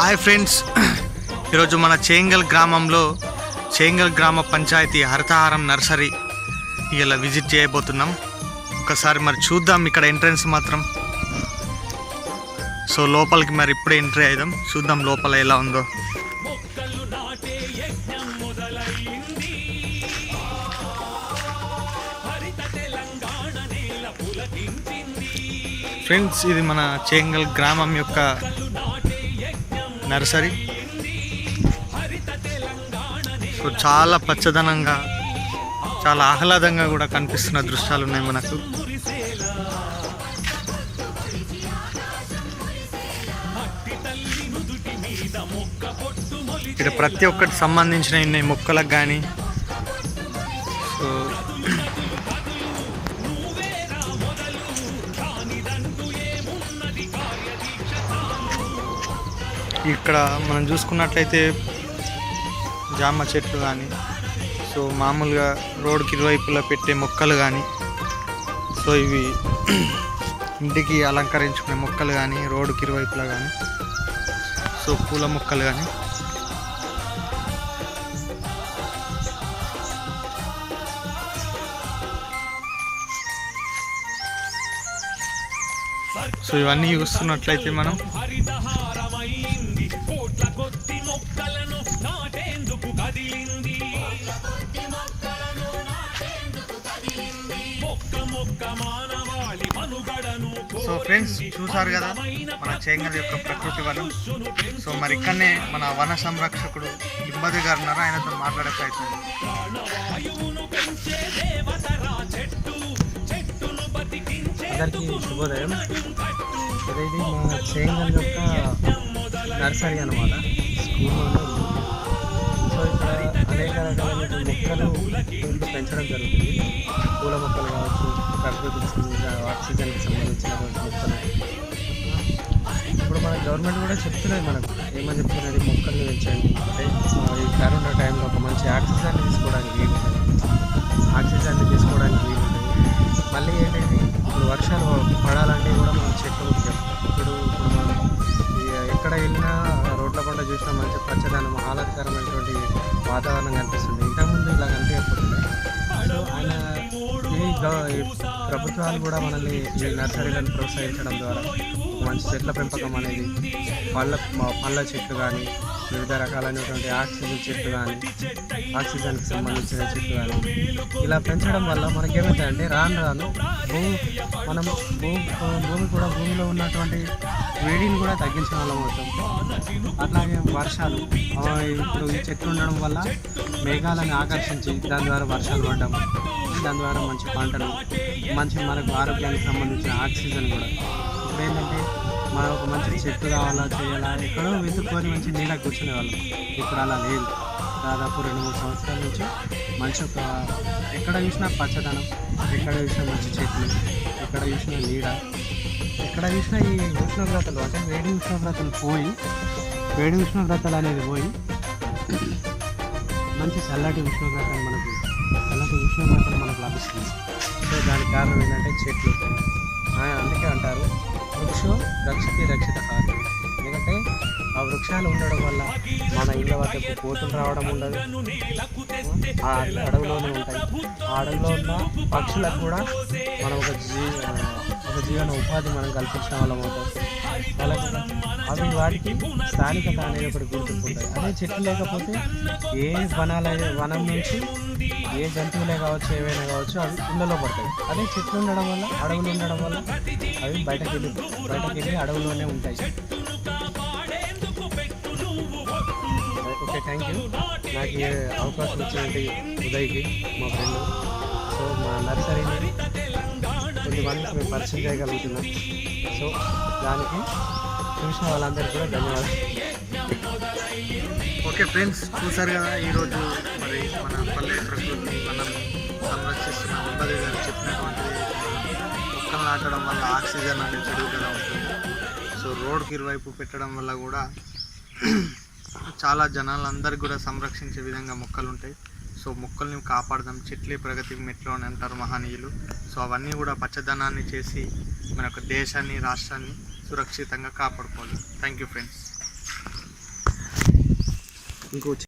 Hi friends, ఈరోజు మన చేంగల్ గ్రామంలో చేంగల్ గ్రామ పంచాయతీ హరితహారం నర్సరీ ఇలా విజిట్ చేయబోతున్నాం. ఒకసారి మరి చూద్దాం ఇక్కడ ఎంట్రన్స్ మాత్రం. సో లోపలికి మరి ఇప్పుడే ఎంట్రీ అయిదాం, చూద్దాం లోపల ఎలా ఉందో. ఫ్రెండ్స్, ఇది మన చేంగల్ గ్రామం యొక్క నర్సరీ. సో చాలా పచ్చదనంగా, చాలా ఆహ్లాదంగా కూడా కనిపిస్తున్న దృశ్యాలు ఉన్నాయి మనకు. ఇక్కడ ప్రతి ఒక్కటి సంబంధించిన మొక్కలకు కానీ, సో ఇక్కడ మనం చూసుకున్నట్లయితే జామ చెట్లు కానీ, సో మామూలుగా రోడ్డుకి ఇరువైపులా పెట్టే మొక్కలు కానీ, సో ఇవి ఇంటికి అలంకరించుకునే మొక్కలు కానీ, రోడ్డుకి ఇరువైపులా కానీ, సో పూల మొక్కలు కానీ, సో ఇవన్నీ చూస్తున్నట్లయితే మనం సో ఫ్రెండ్స్, చూసారు కదా మన చేంగల్ యొక్క ప్రకృతి వనం. సో మరి ఇక్కడనే మన వన సంరక్షకుడు ఇబ్బంది గారు ఉన్నారు, ఆయనతో మాట్లాడే ప్రయత్నం. అందరికీ శుభోదయం. ఇది మా చేంగల్ యొక్క నర్సరీ అన్నమాట. స్కూల్లోనే ఉంది. సో ఇక్కడ అనేక రకాలైన మొక్కలు పెంచడం జరుగుతుంది. పూల మొక్కలు కావచ్చు, ప్రకృతికి సంబంధించిన ఆక్సిజన్కి సంబంధించినటువంటి మొక్కలు. ఇప్పుడు మన గవర్నమెంట్ కూడా చెప్తున్నది, మనకు ఏమని చెప్తున్నది, మొక్కల్ని పెంచండి. అంటే ఈ కరోనా టైంలో ఒక మంచి ఆక్సిజన్ని తీసుకోవడానికి వీలుంటుంది. మళ్ళీ ఏంటంటే ఇప్పుడు వర్షాలు పడాలంటే కూడా మనం చెట్లు ముఖ్యం. ఇప్పుడు మనం ఎక్కడ వెళ్ళినా రోడ్ల పంట చూసినా మంచి పచ్చదనం, ఆహ్లాదకరమైనటువంటి వాతావరణం కనిపిస్తుంది. ఇంతకుముందు ఇలా కనిపించకపోతుంది. సో ఆయన ఈ ప్రభుత్వాలు కూడా మనల్ని ఈ నర్సరీలను ప్రోత్సహించడం ద్వారా మంచి చెట్ల పెంపకం అనేది, పళ్ళ చెట్లు కానీ, వివిధ రకాలైనటువంటి ఆక్సిజన్ చెట్లు కానీ, ఆక్సిజన్కి సంబంధించిన చెట్లు కానీ ఇలా పెంచడం వల్ల మనకేమవుతాయంటే రాను భూమిలో ఉన్నటువంటి వేడిని కూడా తగ్గించడం వల్ల అవుతాం. అట్లాగే వర్షాలు, ఇప్పుడు ఈ చెట్లు ఉండడం వల్ల మేఘాలను ఆకర్షించి దాని ద్వారా వర్షాలు పడ్డం, దాని ద్వారా మంచి పంటలు, మనకు ఆరోగ్యానికి సంబంధించిన ఆక్సిజన్ కూడా. ఇప్పుడు ఏంటంటే మనం ఒక మంచి చెట్టు కావాలా చేయాలా ఎక్కడో వెతుక్కొని మంచి నీడ కూర్చునే వాళ్ళం. ఇప్పుడు అలా లేదు. దాదాపు 2-3 సంవత్సరాల నుంచి మంచి ఎక్కడ చూసినా పచ్చదనం, ఎక్కడ చూసినా మంచి చెట్లు, ఎక్కడ చూసినా నీడ, ఎక్కడ చూసినా ఈ ఉష్ణోగ్రతలు, అంటే వేడి ఉష్ణోగ్రతలు అనేది పోయి మంచి చల్లటి ఉష్ణోగ్రతలు మనకు లభిస్తుంది. సో దానికి కారణం ఏంటంటే చెట్లు. అందుకే అంటారు వృక్షో రక్షితి రక్షిత హాని. ఎందుకంటే ఆ వృక్షాలు ఉండడం వల్ల మన ఇళ్ళ వద్దకు కోతులు రావడం ఉండదు, ఆ అడవిలోనే ఉంటాయి. ఆ అడవిలో ఉన్న పక్షులకు కూడా మనం ఒక జీవన ఉపాధి మనం కల్పించిన వాళ్ళం అవుతాం. అవి వాటికి స్థానికత అనేది ఒకటి గుర్తుకుంటుంది. అదే చెట్లు లేకపోతే ఏ వనం నుంచి ఏ జంతువులే కావచ్చు, ఏవైనా కావచ్చు, అవి ఇళ్ళలో పడతాయి. అదే చెట్లు ఉండడం వల్ల, అడవులు ఉండడం వల్ల అవి బయటకు వెళ్ళి అడవుల్లోనే ఉంటాయి. Okay, thank you. నాకు ఏ అవకాశం వచ్చినట్టు ఉదయ్కి, మా ఫ్రెండ్. సో మా నర్సరీని కొంతమందికి మేము పరిచయం చేయగలుగుతున్నాం. సో దానికి చూసిన వాళ్ళందరికీ కూడా ధన్యవాదాలు. ఓకే ఫ్రెండ్స్, చూసారు కదా ఈరోజు మరి మన పల్లె ప్రకృతిని మనం సంరక్షిస్తున్న ఇబ్బంది గారు చెప్పినటువంటిది. మొక్కలు నాటడం వల్ల ఆక్సిజన్ అనేది పెరుగుతూనే ఉంటుంది. సో రోడ్డుకి ఇరువైపు పెట్టడం వల్ల కూడా చాలా జనాలందరికీ కూడా సంరక్షించే విధంగా మొక్కలు ఉంటాయి. సో మొక్కల్ని కాపాడదాం, చెట్లే ప్రగతికి మెట్లు అని అంటారు మహనీయులు. సో అవన్నీ కూడా పచ్చదనాన్ని చేసి మన యొక్క దేశాన్ని, రాష్ట్రాన్ని సురక్షితంగా కాపాడుకోవాలి. Thank you friends. ఇంకో